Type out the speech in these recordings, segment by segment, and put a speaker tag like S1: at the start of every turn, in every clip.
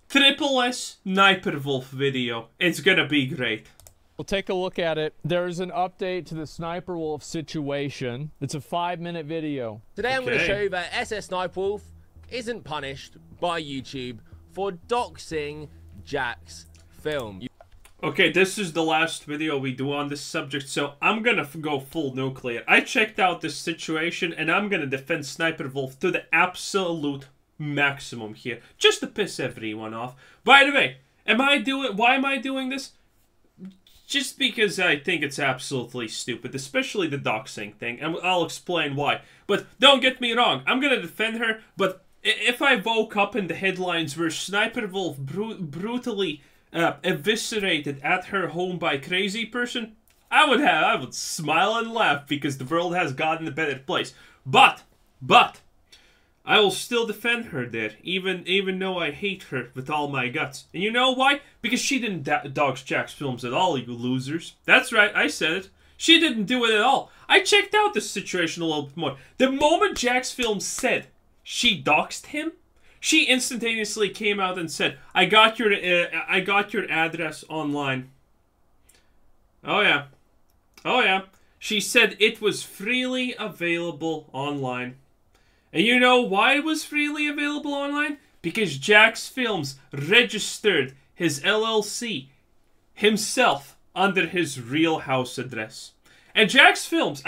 S1: SSSniperwolf video. It's gonna be great.
S2: We'll take a look at it. There's an update to the Sniperwolf situation. It's a 5-minute video.
S3: Today I'm going to show you that SSSniperwolf isn't punished by YouTube for doxing Jack's film.
S1: Okay, this is the last video we do on this subject, so I'm gonna go full nuclear. I checked out this situation, and I'm gonna defend Sniperwolf to the absolute maximum here, just to piss everyone off. By the way, why am I doing this? Just because I think it's absolutely stupid, especially the doxing thing, and I'll explain why. But don't get me wrong, I'm gonna defend her, but if I woke up in the headlines where Sniperwolf brutally eviscerated at her home by crazy person, I would smile and laugh because the world has gotten a better place. But I will still defend her there, even though I hate her with all my guts. And you know why? Because she didn't dox Jack's films at all, you losers. That's right, I said it. She didn't do it at all. I checked out this situation a little bit more. The moment Jack's film said she doxed him, she instantaneously came out and said, I got your address online. Oh yeah. Oh yeah. She said it was freely available online. And you know why it was freely available online? Because Jack's Films registered his LLC himself under his real house address. And Jack's Films,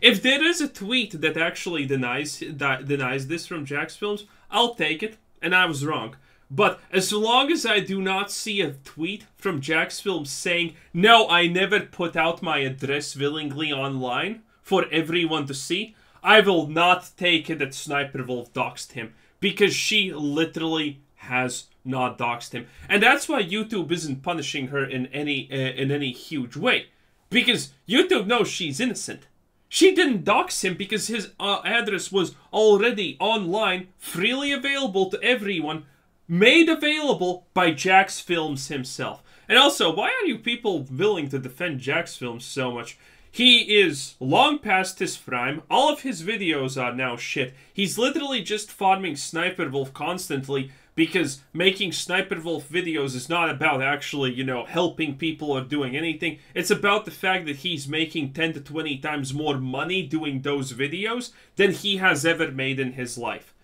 S1: if there is a tweet that actually denies this from Jack's Films, I'll take it, and I was wrong. But as long as I do not see a tweet from Jack's Films saying, no, I never put out my address willingly online for everyone to see, I will not take it that Sniperwolf doxed him, because she literally has not doxed him. And that's why YouTube isn't punishing her in any huge way. Because YouTube knows she's innocent. She didn't dox him because his address was already online, freely available to everyone, made available by Jack's Films himself. And also, why are you people willing to defend Jack's Films so much? He is long past his prime. All of his videos are now shit. He's literally just farming Sniperwolf constantly because making Sniperwolf videos is not about actually, you know, helping people or doing anything. It's about the fact that he's making 10 to 20 times more money doing those videos than he has ever made in his life.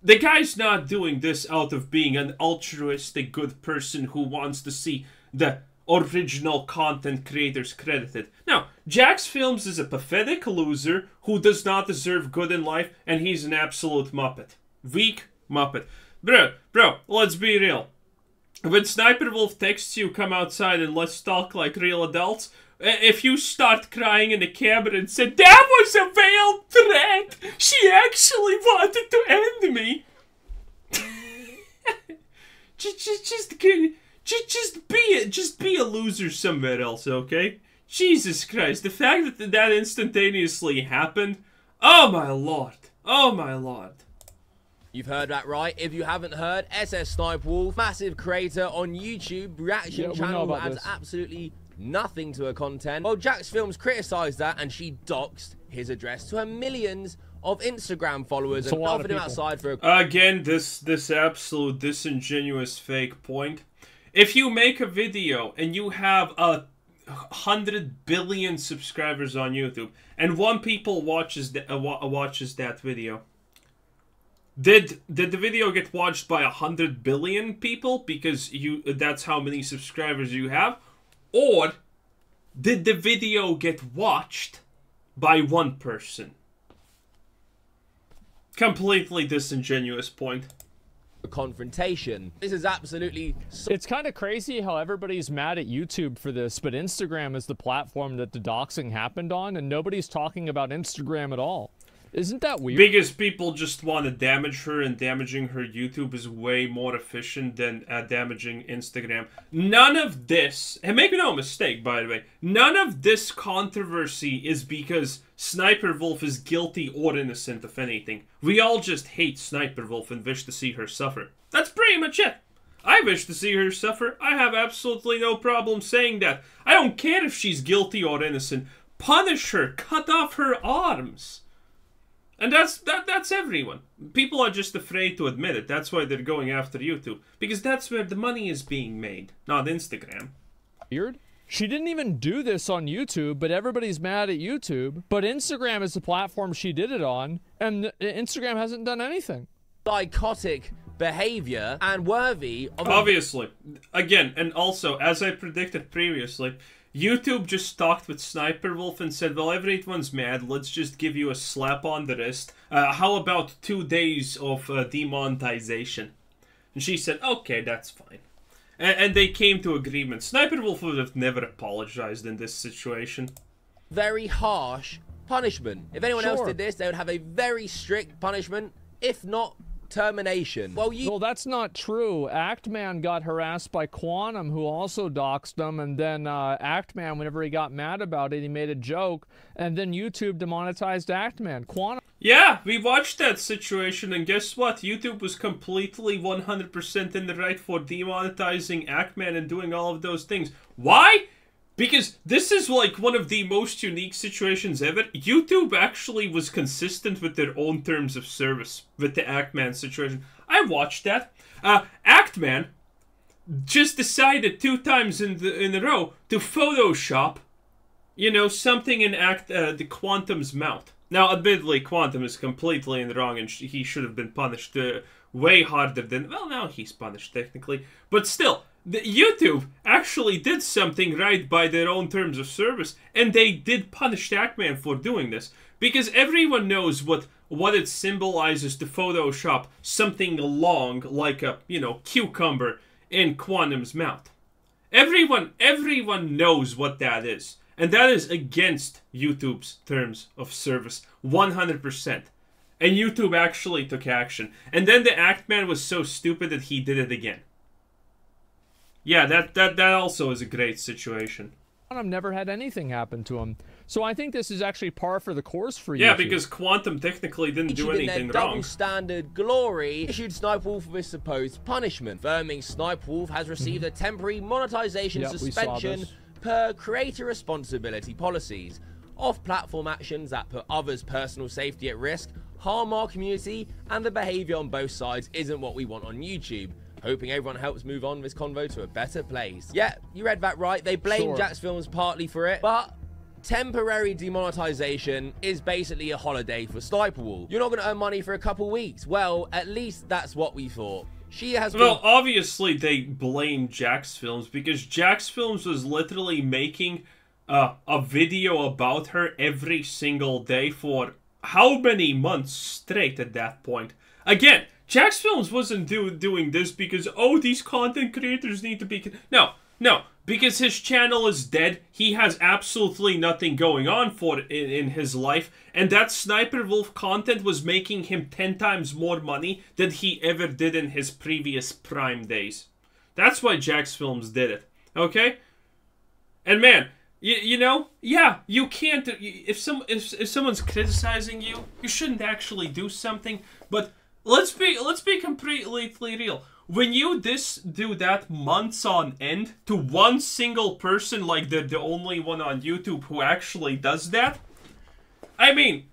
S1: The guy's not doing this out of being an altruistic good person who wants to see the original content creators credited. Now, Jack's Films is a pathetic loser who does not deserve good in life, and he's an absolute muppet. Weak muppet. Bro, let's be real. When Sniperwolf texts you, come outside and let's talk like real adults, if you start crying in the camera and said, that was a veiled threat, she actually wanted to end me. Just be a loser somewhere else, okay? Jesus Christ, the fact that that instantaneously happened, oh my lord, oh my lord.
S3: You've heard that right. If you haven't heard, SSSniperwolf, massive creator on YouTube, reaction channel that adds absolutely nothing to her content. Well, Jack's Films criticised that and she doxed his address to her millions of Instagram followers and offered him outside for a...
S1: Again, this absolute disingenuous fake point. If you make a video and you have 100 billion subscribers on YouTube and one people watches that video, did the video get watched by 100 billion people because that's how many subscribers you have? Or did the video get watched by one person? Completely disingenuous point.
S3: Confrontation. This is absolutely...
S2: It's kind of crazy how everybody's mad at YouTube for this, but Instagram is the platform that the doxing happened on, and nobody's talking about Instagram at all. Isn't that weird?
S1: Because people just want to damage her, and damaging her YouTube is way more efficient than damaging Instagram. None of this, and make no mistake, by the way, none of this controversy is because Sniperwolf is guilty or innocent of anything. We all just hate Sniperwolf and wish to see her suffer. That's pretty much it. I wish to see her suffer. I have absolutely no problem saying that. I don't care if she's guilty or innocent. Punish her. Cut off her arms. And that's everyone. People are just afraid to admit it. That's why they're going after YouTube. Because that's where the money is being made, not Instagram.
S2: Weird. She didn't even do this on YouTube, but everybody's mad at YouTube. But Instagram is the platform she did it on, and Instagram hasn't done anything.
S3: Psychotic behavior and worthy of...
S1: Obviously. Again, and also, as I predicted previously, YouTube just talked with Sniperwolf and said, well, everyone's mad, let's just give you a slap on the wrist. How about 2 days of demonetization? And she said, okay, that's fine. And they came to agreement. Sniperwolf would have never apologized in this situation.
S3: Very harsh punishment. If anyone else did this, they would have a very strict punishment, if not termination. Well,
S2: that's not true. Actman got harassed by Quantum, who also doxed him, and then Actman, whenever he got mad about it, he made a joke, and then YouTube demonetized Actman. Quantum...
S1: Yeah, we watched that situation, and guess what? YouTube was completely 100% in the right for demonetizing Actman and doing all of those things. Why? Because this is like one of the most unique situations ever. YouTube actually was consistent with their own terms of service with the Actman situation. I watched that. Actman just decided 2 times in a row to Photoshop, you know, something in the Quantum's mouth. Now, admittedly, Quantum is completely in the wrong, and he should have been punished way harder than... Well, now he's punished, technically. But still, YouTube actually did something right by their own terms of service, and they did punish Actman for doing this. Because everyone knows what it symbolizes to Photoshop something long, like a, you know, cucumber in Quantum's mouth. Everyone knows what that is. And that is against YouTube's terms of service, 100%. And YouTube actually took action. And then the Actman was so stupid that he did it again. Yeah, that also is a great situation.
S2: Quantum never had anything happen to him. So I think this is actually par for the course for YouTube.
S1: Yeah, because Quantum technically didn't do anything wrong.
S3: Double standard glory issued Sniperwolf with supposed punishment. Confirming Sniperwolf has received a temporary monetization suspension per creator responsibility policies. Off-platform actions that put others' personal safety at risk, harm our community, and the behavior on both sides isn't what we want on YouTube. Hoping everyone helps move on this convo to a better place. Yeah, you read that right. They blame Jax Films partly for it, but temporary demonetization is basically a holiday for Sniperwolf. You're not going to earn money for a couple weeks. Well, at least that's what we thought. She has
S1: Well, obviously they blame Jax Films because Jax Films was literally making a video about her every single day for how many months straight at that point. Again, Jax Films wasn't doing this because, oh, these content creators need to be... No, because his channel is dead. He has absolutely nothing going on in his life. And that Sniperwolf content was making him 10 times more money than he ever did in his previous prime days. That's why Jax Films did it. Okay? And man, you know, yeah, you can't... If someone's criticizing you, you shouldn't actually do something. But let's be completely real. When you do that months on end to one single person, like they're the only one on YouTube who actually does that, I mean,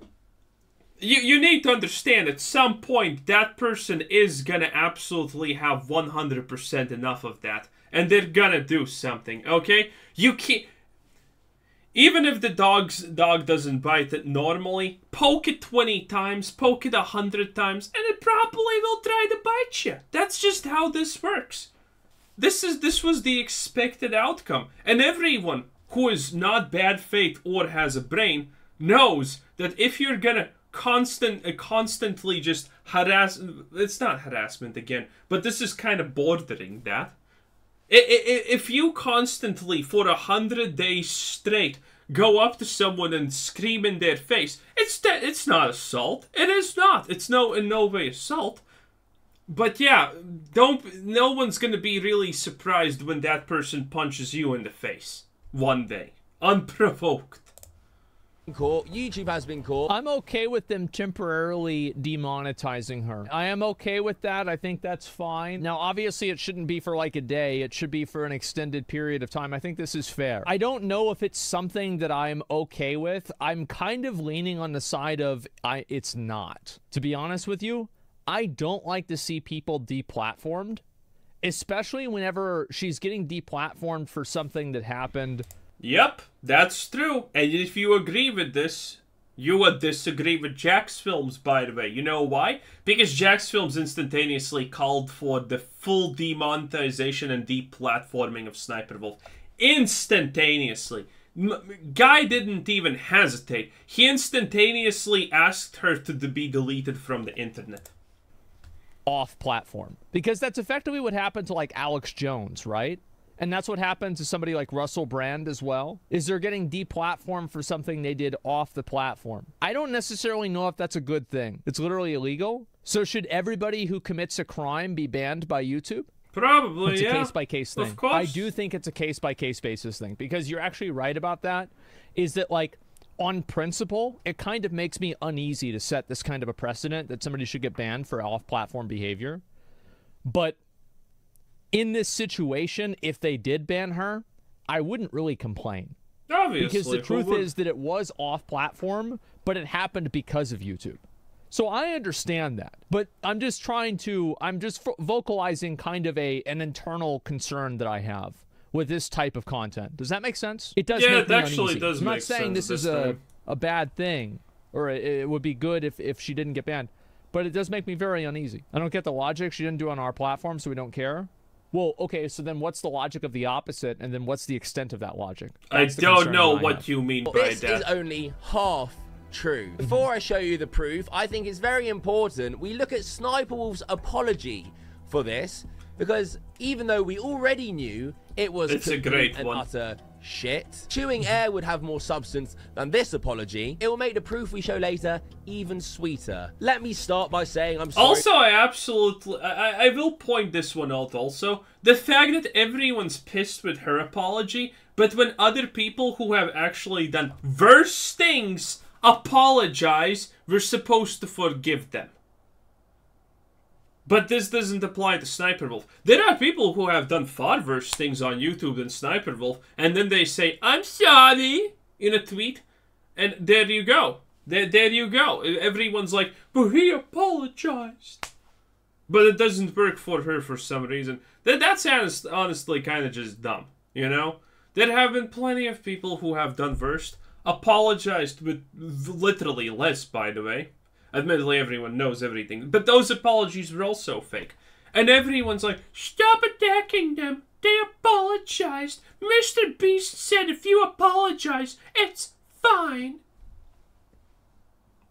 S1: you need to understand at some point that person is gonna absolutely have 100% enough of that, and they're gonna do something, okay? You can't... Even if the dog doesn't bite it normally, poke it 20 times, poke it 100 times, and it probably will try to bite you. That's just how this works. This was the expected outcome. And everyone who is not bad faith or has a brain knows that if you're gonna constantly just harass... It's not harassment again, but this is kind of bordering that. If you constantly, for 100 days straight, go up to someone and scream in their face, it's not assault. It is not. It's in no way assault. But yeah, no one's gonna be really surprised when that person punches you in the face one day, unprovoked.
S3: caught. YouTube has been caught.
S2: I'm okay with them temporarily demonetizing her. I am okay with that. I think that's fine. Now, obviously, it shouldn't be for like a day. It should be for an extended period of time. I think this is fair. I don't know if it's something that I'm okay with. I'm kind of leaning on the side of it's not. To be honest with you, I don't like to see people deplatformed, especially whenever she's getting deplatformed for something that happened.
S1: Yep, that's true. And if you agree with this, you would disagree with Jack's Films, by the way. You know why? Because Jack's Films instantaneously called for the full demonetization and deplatforming of SSSniperwolf. Instantaneously. Guy didn't even hesitate. He instantaneously asked her to be deleted from the internet.
S2: Off platform. Because that's effectively what happened to like Alex Jones, right? And that's what happened to somebody like Russell Brand as well, is they're getting deplatformed for something they did off the platform. I don't necessarily know if that's a good thing. It's literally illegal. So should everybody who commits a crime be banned by YouTube?
S1: Probably,
S2: it's
S1: yeah.
S2: It's a case-by-case thing.
S1: Of course.
S2: I do think it's a case-by-case basis thing, because you're actually right about that, is that, like, on principle, it kind of makes me uneasy to set this kind of a precedent that somebody should get banned for off-platform behavior. But in this situation, if they did ban her, I wouldn't really complain.
S1: Obviously.
S2: Because the truth is that it was off-platform, but it happened because of YouTube. So I understand that. But I'm just vocalizing kind of an internal concern that I have with this type of content. Does that make sense? It does make me uneasy. I'm not saying this is a bad thing, or it would be good if she didn't get banned. But it does make me very uneasy. I don't get the logic. She didn't do it on our platform, so we don't care. Well, okay, so then what's the logic of the opposite, and then what's the extent of that logic?
S1: I don't know what you mean by that.
S3: This is only half true. Before I show you the proof, I think it's very important we look at SSSniperwolf's apology for this, because even though we already knew it was
S1: a great
S3: and
S1: one.
S3: utter shit, chewing air would have more substance than this apology. It will make the proof we show later even sweeter. Let me start by saying I'm sorry.
S1: Also, I will point this one out also. The fact that everyone's pissed with her apology, but when other people who have actually done worse things apologize, we're supposed to forgive them. But this doesn't apply to SSniperwolf. There are people who have done far worse things on YouTube than SSniperwolf, and then they say, "I'm sorry," in a tweet, and there you go. There you go. Everyone's like, "But he apologized." But it doesn't work for her for some reason. That's honestly kind of just dumb, you know? There have been plenty of people who have done worse, apologized with literally less, by the way. Admittedly, everyone knows everything. But those apologies were also fake. And everyone's like, "Stop attacking them. They apologized. Mr. Beast said if you apologize, it's fine."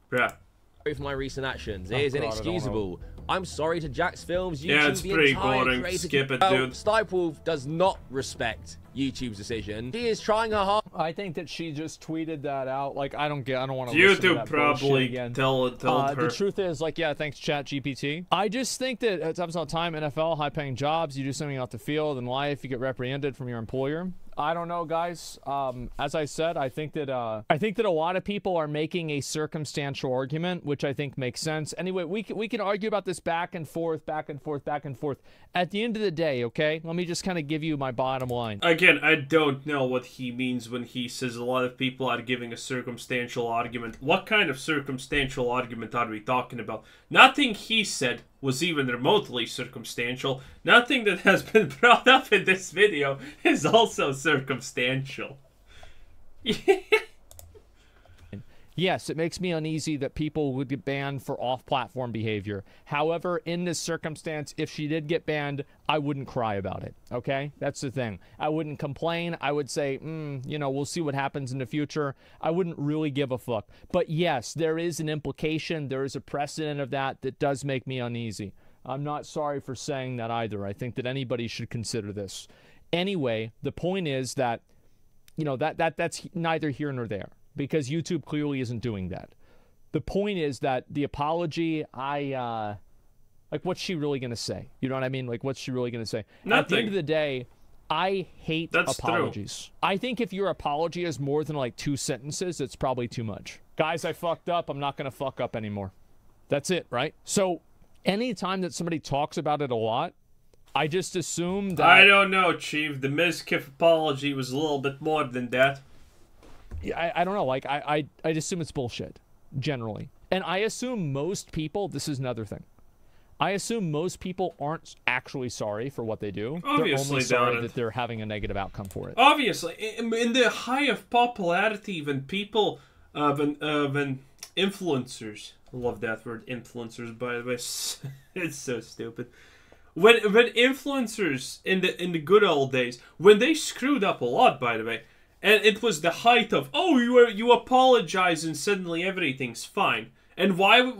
S1: Bruh.
S3: Sorry for my recent actions. It is inexcusable. I'm sorry to Jack's Films, YouTube,
S1: yeah, it's
S3: the
S1: pretty
S3: entire
S1: boring.
S3: creative...
S1: Skip it, dude.
S3: SSniperwolf does not respect YouTube's decision. She is trying her hard.
S2: I think that she just tweeted that out. Like, I don't want to listen to that
S1: probably
S2: again.
S1: told her.
S2: The truth is, like, yeah, thanks ChatGPT. I just think that it's up to time. NFL, high-paying jobs. You do something out the field in life, you get reprimanded from your employer. I don't know, guys. As I said, I think that a lot of people are making a circumstantial argument, which I think makes sense. Anyway, we can argue about this back and forth, back and forth, back and forth. At the end of the day, okay, let me just kind of give you my bottom line.
S1: Again, I don't know what he means when he says a lot of people are giving a circumstantial argument. What kind of circumstantial argument are we talking about? Nothing he said was even remotely circumstantial. Nothing that has been brought up in this video is also circumstantial.
S2: Yes, it makes me uneasy that people would get banned for off-platform behavior. However, in this circumstance, if she did get banned, I wouldn't cry about it, okay? That's the thing. I wouldn't complain. I would say, you know, we'll see what happens in the future. I wouldn't really give a fuck. But yes, there is an implication. There is a precedent of that does make me uneasy. I'm not sorry for saying that either. I think that anybody should consider this. Anyway, the point is that, you know, that's neither here nor there, because YouTube clearly isn't doing that. The point is that the apology, like, what's she really going to say? You know what I mean? Like, what's she really going to say?
S1: Nothing.
S2: At the end of the day, I hate apologies. I think if your apology is more than like 2 sentences, it's probably too much. Guys, I fucked up. I'm not going to fuck up anymore. That's it, right? So anytime that somebody talks about it a lot, I just assume that...
S1: I don't know, Chief. The Mizkif apology was a little bit more than that.
S2: Yeah, I don't know. Like, I assume it's bullshit, generally. And I assume most people... This is another thing. I assume most people aren't actually sorry for what they do.
S1: Obviously,
S2: they're only sorry that they're having a negative outcome for it.
S1: Obviously. In the high of popularity, when people... when influencers... I love that word, influencers, by the way. It's so stupid. When influencers in the good old days, when they screwed up a lot, by the way, and it was the height of, oh, you apologize and suddenly everything's fine. And why?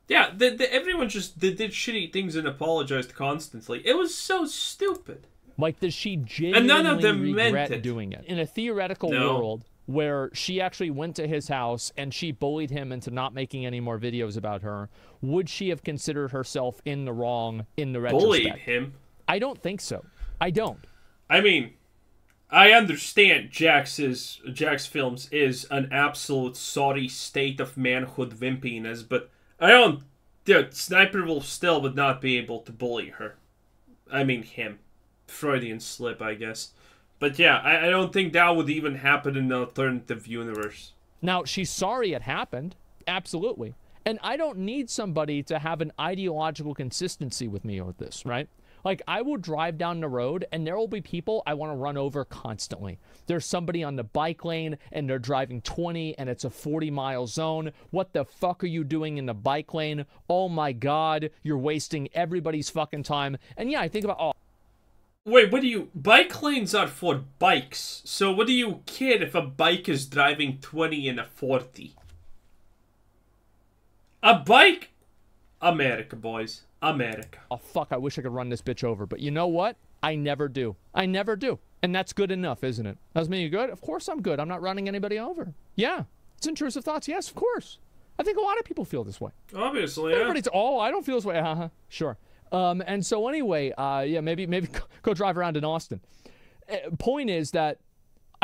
S1: Yeah, everyone just did shitty things and apologized constantly. It was so stupid.
S2: Like, does she genuinely
S1: and none of them
S2: regret
S1: meant it.
S2: doing it? In a theoretical world where she actually went to his house and she bullied him into not making any more videos about her, would she have considered herself in the wrong in the retrospect?
S1: Bullied him?
S2: I don't think so. I don't.
S1: I mean, I understand Jax Films is an absolute sorry state of manhood wimpiness, but I don't... Dude, Sniperwolf still would not be able to bully her. I mean him. Freudian slip, I guess. But yeah, I don't think that would even happen in an alternative universe.
S2: Now, she's sorry it happened. Absolutely. And I don't need somebody to have an ideological consistency with me with this, right? Like, I will drive down the road, and there will be people I want to run over constantly. There's somebody on the bike lane, and they're driving 20, and it's a 40-mile zone. What the fuck are you doing in the bike lane? Oh, my God, you're wasting everybody's fucking time. And yeah, I think about, oh,
S1: wait, what do you... Bike lanes are for bikes. So what do you care if a bike is driving 20 in a 40? A bike... America, boys. America.
S2: Oh, fuck, I wish I could run this bitch over. But you know what? I never do. I never do. And that's good enough, isn't it? Does me good? Of course I'm good. I'm not running anybody over. Yeah. It's intrusive thoughts. Yes, of course. I think a lot of people feel this way.
S1: Obviously, yeah.
S2: Everybody's, oh, I don't feel this way. Sure. And so anyway, yeah, maybe go drive around in Austin. Point is that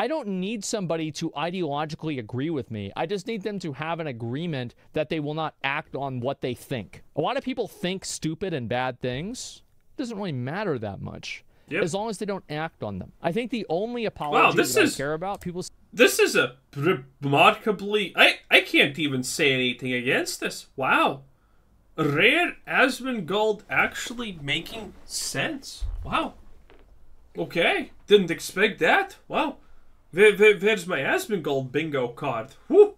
S2: I don't need somebody to ideologically agree with me. I just need them to have an agreement that they will not act on what they think. A lot of people think stupid and bad things. It doesn't really matter that much. Yep. As long as they don't act on them. I think the only apology that I care about, people...
S1: This is a remarkably... I can't even say anything against this. Wow. Rare Asmongold actually making sense. Wow. Okay. Didn't expect that. Wow. Where's my Asmongold bingo card? Woo.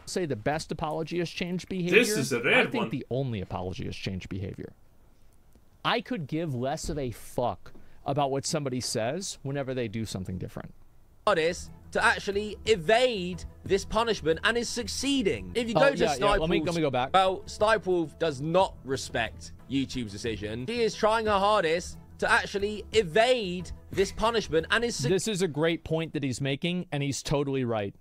S2: Say the best apology has changed behavior.
S1: This is a rare one.
S2: I think the only apology has changed behavior. I could give less of a fuck about what somebody says whenever they do something different.
S3: Artist to actually evade this punishment and is succeeding. If you go to Sniperwolf,
S2: let me go back.
S3: Well, Sniperwolf does not respect YouTube's decision. She is trying her hardest to actually evade this punishment and is...
S2: This is a great point that he's making, and he's totally right.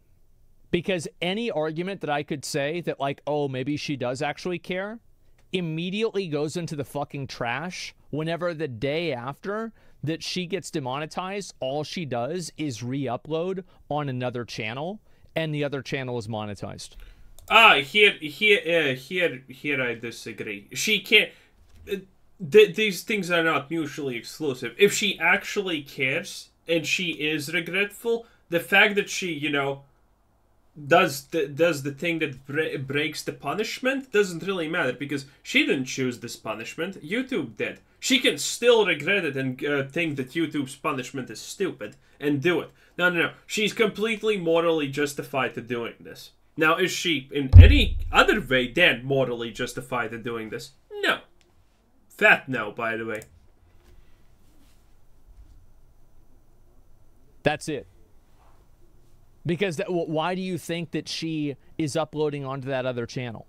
S2: Because any argument that I could say that, like, oh, maybe she does actually care, immediately goes into the fucking trash whenever the day after that she gets demonetized, all she does is re-upload on another channel, and the other channel is monetized.
S1: Here I disagree. She can't... these things are not mutually exclusive. If she actually cares, and she is regretful, the fact that she, you know, does the thing that breaks the punishment doesn't really matter, because she didn't choose this punishment. YouTube did. She can still regret it and think that YouTube's punishment is stupid and do it. No. She's completely morally justified to doing this. Now, is she in any other way then morally justified to doing this? No. Fat no, by the way.
S2: That's it. Because why do you think that she is uploading onto that other channel?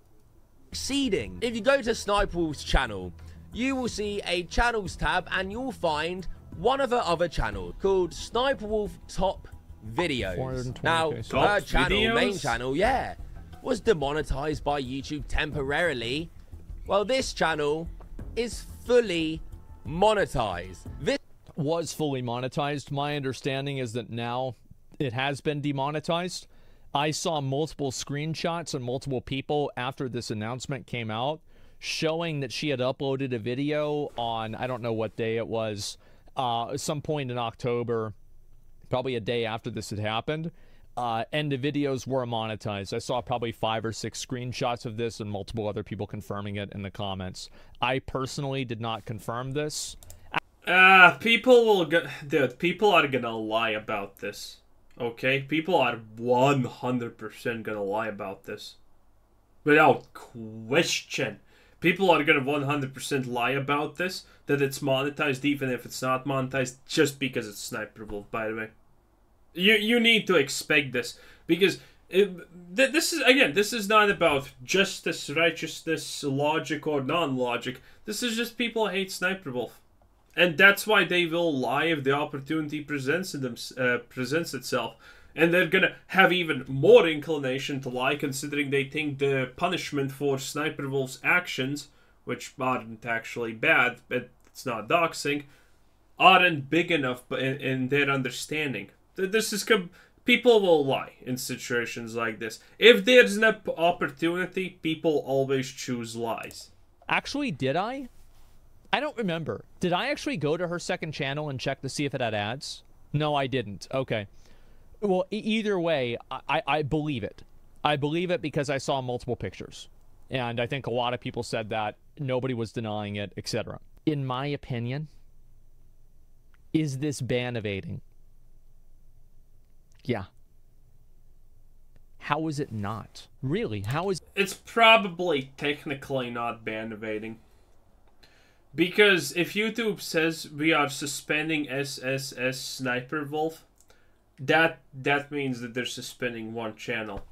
S3: Succeeding. If you go to Sniperwolf's channel, you will see a channels tab and you'll find one of her other channels called Sniperwolf Top Videos. Now, her channel, main channel, yeah, was demonetized by YouTube temporarily. Well, this channel is fully monetized.
S2: was fully monetized. My understanding is that now it has been demonetized. I saw multiple screenshots and multiple people after this announcement came out showing that she had uploaded a video on, I don't know what day it was, some point in October, probably a day after this had happened, and the videos were monetized. I saw probably 5 or 6 screenshots of this and multiple other people confirming it in the comments. I personally did not confirm this.
S1: People are gonna lie about this. Okay? People are 100% gonna lie about this. Without question. People are gonna 100% lie about this, that it's monetized even if it's not monetized, just because it's SSSniperwolf, by the way. You need to expect this, because this is not about justice, righteousness, logic, or non-logic. This is just people hate SSSniperwolf. And that's why they will lie if the opportunity presents itself. And they're gonna have even more inclination to lie, considering they think the punishment for SSSniperwolf's actions, which aren't actually bad, but it's not doxing, aren't big enough in their understanding. This is people will lie in situations like this. If there's an opportunity, people always choose lies.
S2: Actually, did I? I don't remember. Did I actually go to her second channel and check to see if it had ads? No, I didn't. Okay. Well, either way, I believe it. I believe it because I saw multiple pictures. And I think a lot of people said that. Nobody was denying it, etc. In my opinion, is this ban evading? Yeah. How is it not? Really, how is...
S1: It's probably technically not ban evading. Because if YouTube says we are suspending SSSniperwolf, that means that they're suspending one channel.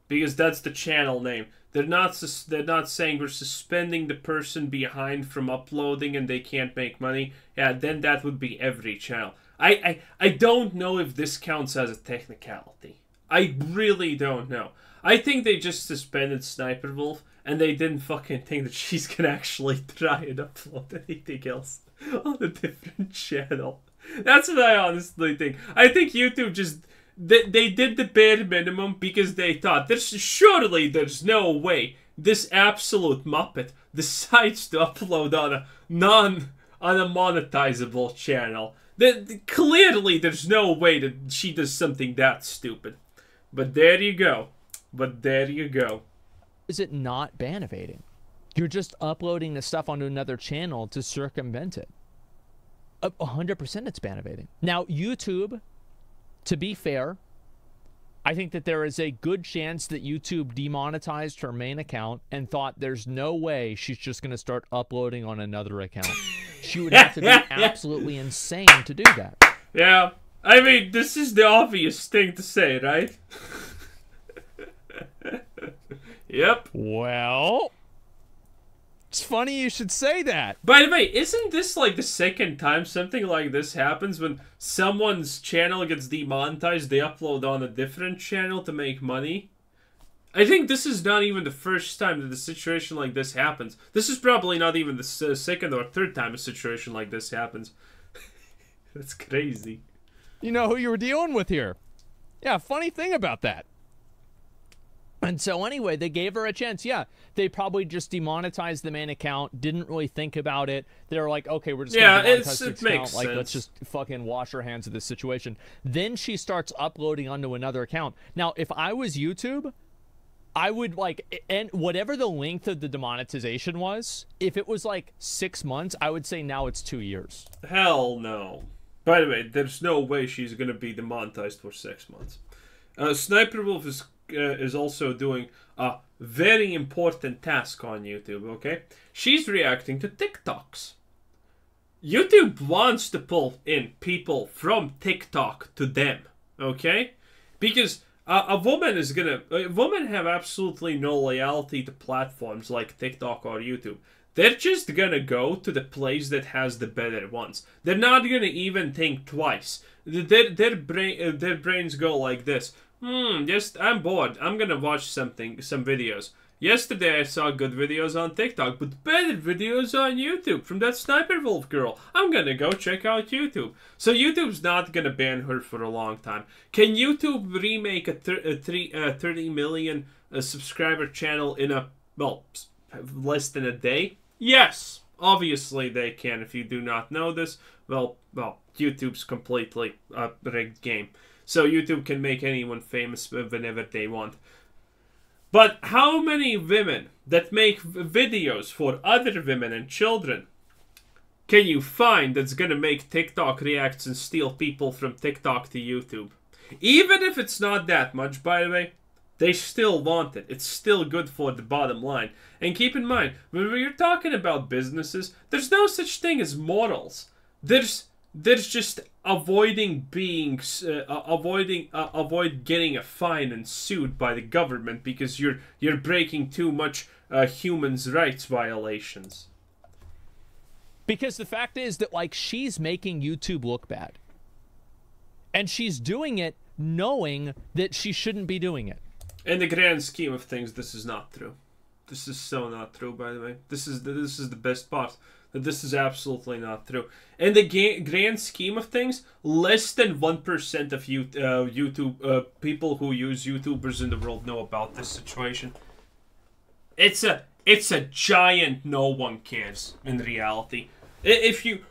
S1: Because that's the channel name. They're not saying we're suspending the person behind from uploading and they can't make money. Yeah, then that would be every channel. I don't know if this counts as a technicality. I really don't know. I think they just suspended SSSniperwolf and they didn't fucking think that she's gonna actually try and upload anything else on a different channel. That's what I honestly think. I think YouTube just... They did the bare minimum because they thought, surely there's no way this absolute muppet decides to upload on a monetizable channel. Clearly there's no way that she does something that stupid. But there you go.
S2: Is it not ban evading? You're just uploading the stuff onto another channel to circumvent it. 100% it's ban evading. Now, YouTube, to be fair, I think that there is a good chance that YouTube demonetized her main account and thought there's no way she's just going to start uploading on another account. She would have to be absolutely insane to do that.
S1: Yeah. I mean, this is the obvious thing to say, right? Yep.
S2: Well, it's funny you should say that.
S1: By the way, isn't this like the second time something like this happens? When someone's channel gets demonetized, they upload on a different channel to make money? I think this is not even the first time that a situation like this happens. This is probably not even the second or third time a situation like this happens. That's crazy.
S2: You know who you were dealing with here. Yeah, funny thing about that. And so anyway, they gave her a chance. Yeah, they probably just demonetized the main account, didn't really think about it. They were like, okay, we're just going to demonetize this account. Like, let's just fucking wash our hands of this situation. Then she starts uploading onto another account. Now, if I was YouTube, I would like, and whatever the length of the demonetization was, if it was like 6 months, I would say now it's 2 years.
S1: Hell no. By the way, there's no way she's going to be demonetized for 6 months. SSSniperwolf is also doing a very important task on YouTube, okay? She's reacting to TikToks. YouTube wants to pull in people from TikTok to them, okay? Because women have absolutely no loyalty to platforms like TikTok or YouTube. They're just gonna go to the place that has the better ones. They're not gonna even think twice. Their brains go like this. I'm bored. I'm gonna watch some videos. Yesterday I saw good videos on TikTok, but better videos on YouTube from that SSSniperwolf girl. I'm gonna go check out YouTube. So YouTube's not gonna ban her for a long time. Can YouTube remake a 30 million subscriber channel in a, well, less than a day? Yes, obviously they can. If you do not know this, well, YouTube's completely a rigged game. So YouTube can make anyone famous whenever they want. But how many women that make videos for other women and children can you find that's gonna make TikTok reacts and steal people from TikTok to YouTube? Even if it's not that much, by the way, they still want it. It's still good for the bottom line. And keep in mind, when we're talking about businesses, there's no such thing as morals. There's just avoiding being avoid getting a fine and sued by the government because you're breaking too much humans' rights violations.
S2: Because the fact is that, like, she's making YouTube look bad, and she's doing it knowing that she shouldn't be doing it.
S1: In the grand scheme of things, this is not true. This is so not true, by the way. This is the best part. That this is absolutely not true. In the grand scheme of things, less than 1% of YouTube people who use YouTubers in the world know about this situation. It's a giant no one cares in reality. If you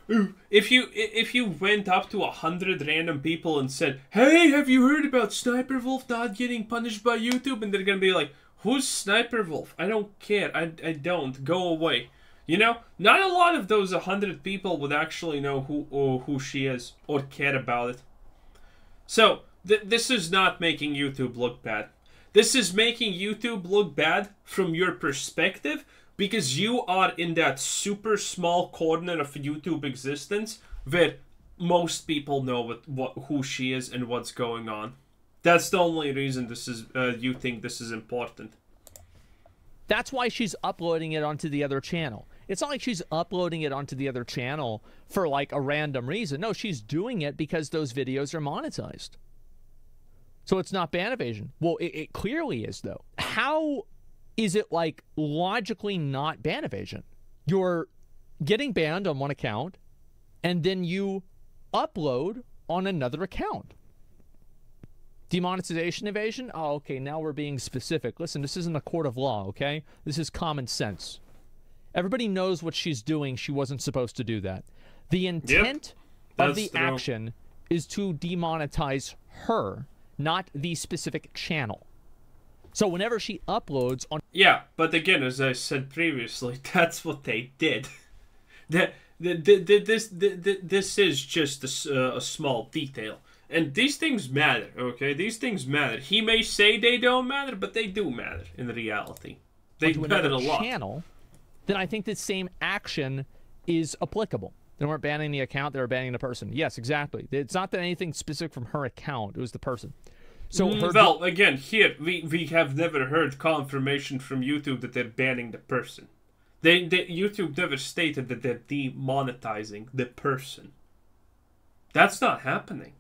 S1: went up to 100 random people and said, "Hey, have you heard about SSSniperwolf not getting punished by YouTube?" and they're gonna be like, "Who's SSSniperwolf? I don't care. I don't. Go away." You know, not a lot of those 100 people would actually know who she is or care about it. So, this is not making YouTube look bad. This is making YouTube look bad from your perspective because you are in that super small corner of YouTube existence where most people know who she is and what's going on. That's the only reason this is you think this is important.
S2: That's why she's uploading it onto the other channel. It's not like she's uploading it onto the other channel for, like, a random reason. No, she's doing it because those videos are monetized. So it's not ban evasion. Well, it clearly is, though. How is it, like, logically not ban evasion? You're getting banned on one account, and then you upload on another account. Demonetization evasion? Oh, okay, now we're being specific. Listen, this isn't a court of law, okay? This is common sense. Everybody knows what she's doing. She wasn't supposed to do that. The intent of the action is to demonetize her, not the specific channel. So whenever she uploads on...
S1: Yeah, but again, as I said previously, that's what they did. This is just a small detail. And these things matter, okay? These things matter. He may say they don't matter, but they do matter in reality. They matter a lot.
S2: Channel, then I think the same action is applicable. They weren't banning the account, they were banning the person. Yes, exactly. It's not that anything specific from her account, it was the person. So
S1: well, again, here, we have never heard confirmation from YouTube that they're banning the person. YouTube never stated that they're demonetizing the person. That's not happening.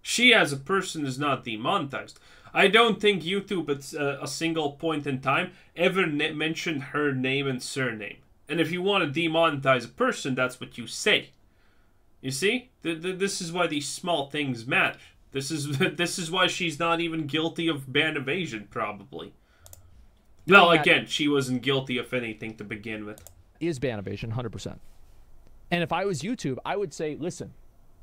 S1: She as a person is not demonetized. I don't think YouTube at a single point in time ever mentioned her name and surname. And if you want to demonetize a person, that's what you say. You see? This is why these small things matter. This is why she's not even guilty of ban evasion, probably. Well, again, she wasn't guilty of anything to begin with.
S2: Is ban evasion, 100%. And if I was YouTube, I would say, listen,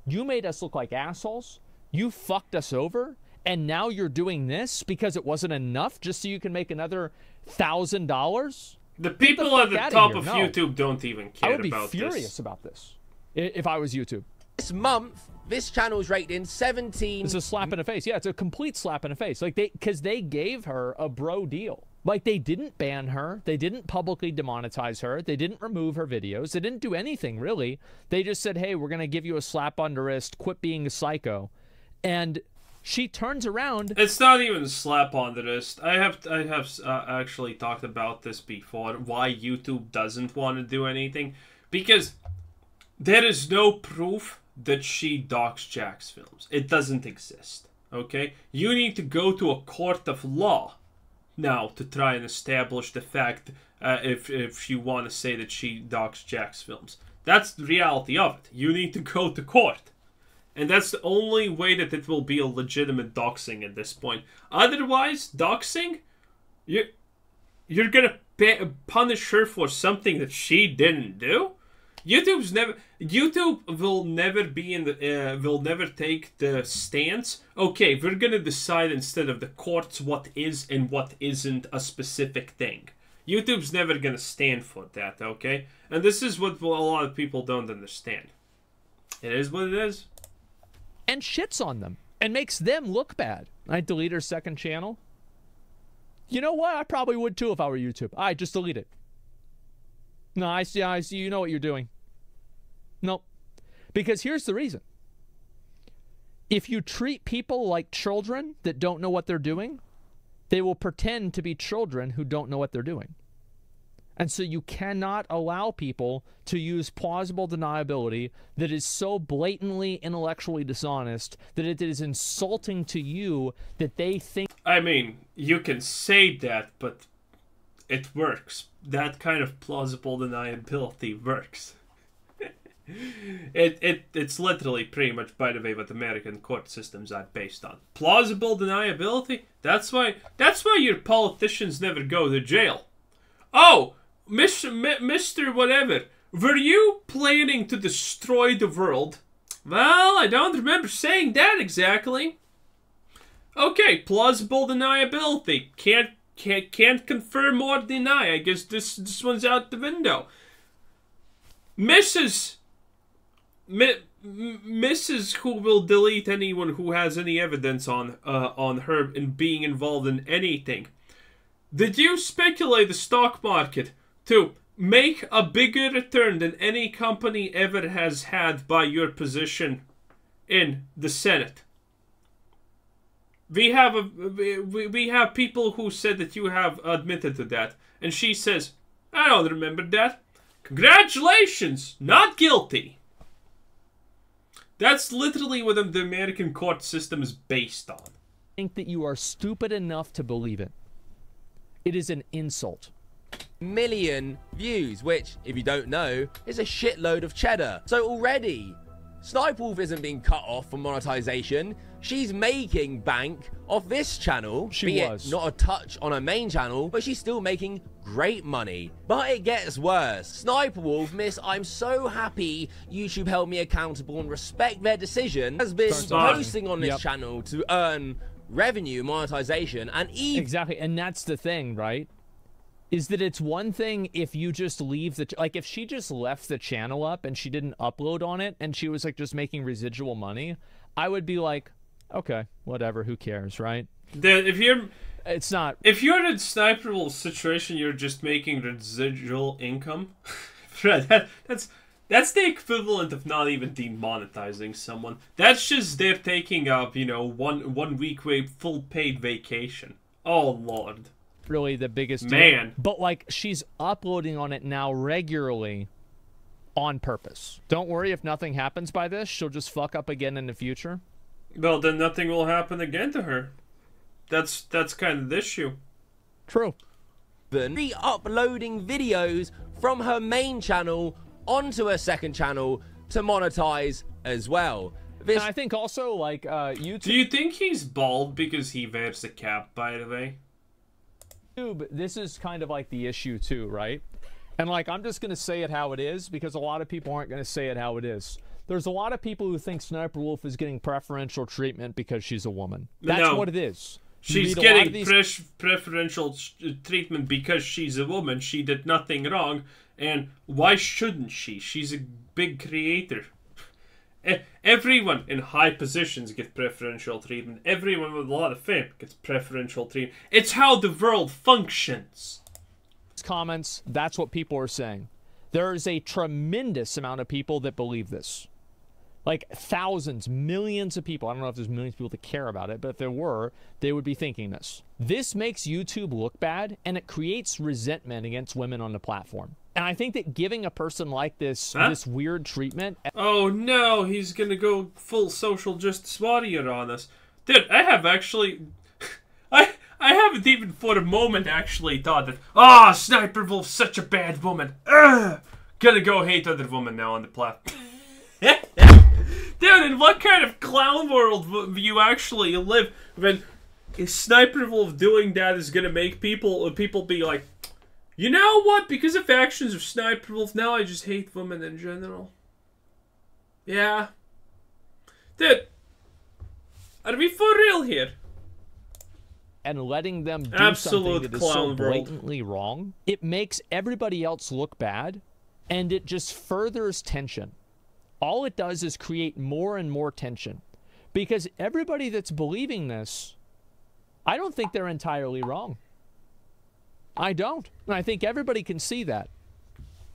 S2: you made us look like assholes. You fucked us over. And now you're doing this because it wasn't enough just so you can make another $1,000?
S1: The people at the top of YouTube don't even care about this.
S2: I would be furious about this if I was YouTube.
S3: This month, this channel's rating 17.
S2: It's a slap in the face. Yeah, it's a complete slap in the face. Like, because they gave her a bro deal. Like, they didn't ban her. They didn't publicly demonetize her. They didn't remove her videos. They didn't do anything, really. They just said, hey, we're going to give you a slap on the wrist. Quit being a psycho. And she turns around.
S1: It's not even a slap on the wrist. I have actually talked about this before. Why YouTube doesn't want to do anything. Because there is no proof that she doxed Jack's films. It doesn't exist. Okay? You need to go to a court of law now to try and establish the fact if you want to say that she doxed Jack's films. That's the reality of it. You need to go to court. And that's the only way that it will be a legitimate doxing at this point. Otherwise, doxing, you're gonna punish her for something that she didn't do? YouTube will never be in the will never take the stance. Okay, we're gonna decide instead of the courts what is and what isn't a specific thing. YouTube's never gonna stand for that, okay? And this is what a lot of people don't understand. It is what it is.
S2: And shits on them and makes them look bad. I delete her second channel. You know what? I probably would too if I were YouTube. I just delete it. No, I see. You know what you're doing. Nope. Because here's the reason. If you treat people like children that don't know what they're doing, they will pretend to be children who don't know what they're doing. And so you cannot allow people to use plausible deniability that is so blatantly intellectually dishonest that it is insulting to you that they think...
S1: I mean, you can say that, but it works. That kind of plausible deniability works. It's literally pretty much, by the way, what American court systems are based on. Plausible deniability? That's why your politicians never go to jail. Oh, Mr. Whatever, were you planning to destroy the world? Well, I don't remember saying that exactly. Okay, plausible deniability. Can't confirm or deny. I guess this one's out the window. Mrs. who will delete anyone who has any evidence on her in being involved in anything. Did you speculate the stock market to make a bigger return than any company ever has had by your position in the Senate? We have people who said that you have admitted to that, and she says, I don't remember that. Congratulations, not guilty. That's literally what the American court system is based on.
S2: Think that you are stupid enough to believe it. It is an insult.
S3: Million views, which, if you don't know, is a shitload of cheddar. So already, SSSniperwolf isn't being cut off from monetization. She's making bank off this channel. Be it not a touch on her main channel, but she's still making great money. But it gets worse. SSSniperwolf, miss, I'm so happy YouTube held me accountable and respect their decision, has been posting on this channel to earn revenue, monetization, and even...
S2: Exactly, and that's the thing, right? Is that it's one thing if you just leave the... Like, if she just left the channel up and she didn't upload on it and she was, like, just making residual money, I would be like, okay, whatever, who cares, right?
S1: If you're...
S2: It's not...
S1: If you're in a SSSniperwolf situation, you're just making residual income. That's the equivalent of not even demonetizing someone. That's just they're taking up, you know, one week full paid vacation. Oh, Lord.
S2: Really the biggest
S1: man
S2: deal. But like she's uploading on it now regularly on purpose. Don't worry, if nothing happens by this, she'll just fuck up again in the future.
S1: Well, then nothing will happen again to her. That's kind of the issue.
S2: True.
S3: Re-uploading videos from her main channel onto her second channel to monetize as well.
S2: And I think also like YouTube.
S1: Do you think he's bald because he wears a cap, by the way?
S2: This is kind of like the issue too, right? And like I'm just gonna say it how it is because a lot of people aren't gonna say it how it is. There's a lot of people who think SSSniperwolf is getting preferential treatment because she's a woman. That's what it is.
S1: She's getting preferential treatment because she's a woman. She did nothing wrong, and why shouldn't she? She's a big creator. Everyone in high positions gets preferential treatment. Everyone with a lot of fame gets preferential treatment. It's how the world functions.
S2: Comments, that's what people are saying. There is a tremendous amount of people that believe this. Like thousands, millions of people. I don't know if there's millions of people that care about it, but if there were, they would be thinking this. This makes YouTube look bad, and it creates resentment against women on the platform. And I think that giving a person like this this weird treatment...
S1: Oh no, he's gonna go full social justice warrior on us. Dude, I have actually... I I haven't even for a moment actually thought that, ah, Sniperwolf's such a bad woman. Ugh, gonna go hate other women now on the platform. Dude, in what kind of clown world do you actually live when Sniperwolf doing that is gonna make people be like, you know what? Because of actions of Sniperwolf, now I just hate women in general. Yeah. Dude, are we for real here?
S2: And letting them do
S1: Absolute
S2: something that is
S1: clown
S2: so
S1: world.
S2: blatantly wrong, it makes everybody else look bad, and it just furthers tension. All it does is create more and more tension. Because everybody that's believing this, I don't think they're entirely wrong. I don't. And I think everybody can see that.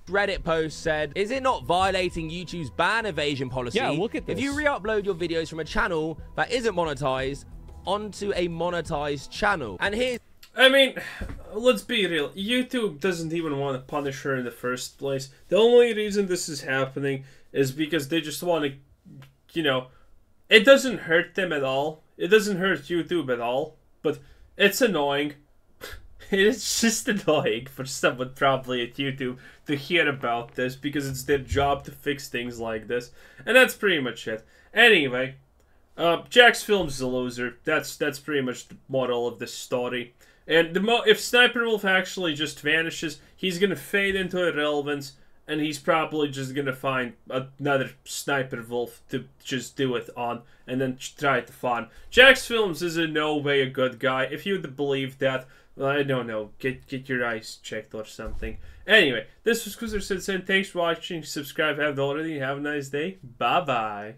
S3: Reddit post said, is it not violating YouTube's ban evasion policy?
S2: Yeah, look at this.
S3: If you re-upload your videos from a channel that isn't monetized onto a monetized channel. And here's...
S1: I mean, let's be real. YouTube doesn't even want to punish her in the first place. The only reason this is happening is because they just want to, you know, it doesn't hurt them at all. It doesn't hurt YouTube at all. But it's annoying. It's just annoying for someone probably at YouTube to hear about this because it's their job to fix things like this. And that's pretty much it. Anyway, Jax Films is a loser. That's pretty much the moral of this story. And if Sniperwolf actually just vanishes, he's going to fade into irrelevance, and he's probably just going to find another Sniperwolf to just do it on, and then try it to farm. Jax Films is in no way a good guy. If you would believe that, I don't know, get your eyes checked or something. Anyway, this was Kuzer saying thanks for watching, subscribe if you haven't already, have a nice day, bye-bye.